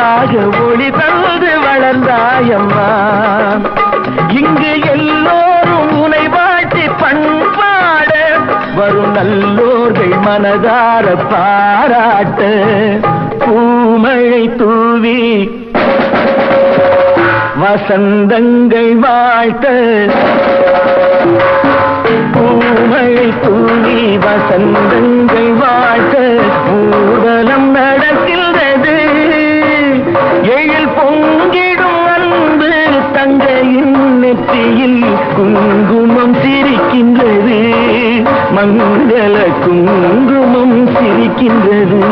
ஒளியாக ஒளி தந்து வளர்ந்தாயம்மா. இங்கு எல்லோரும் உனை வாழ்த்தி பண்பாட வரும் நல்லோர்கள் மனதார பாராட்ட பூமழை தூவி வசந்தங்கள் வாழ்த்த பூமழை தூவி வசந்தங்கள் வாழ்த்த ஊர்வலம் நடக்கின்றது. எழில் பொங்கிடும் அன்பு தங்கையின் நெற்றியில் குங்குமம் சிரிக்கின்றது. மங்கள குங்குமம் சிரிக்கின்றது.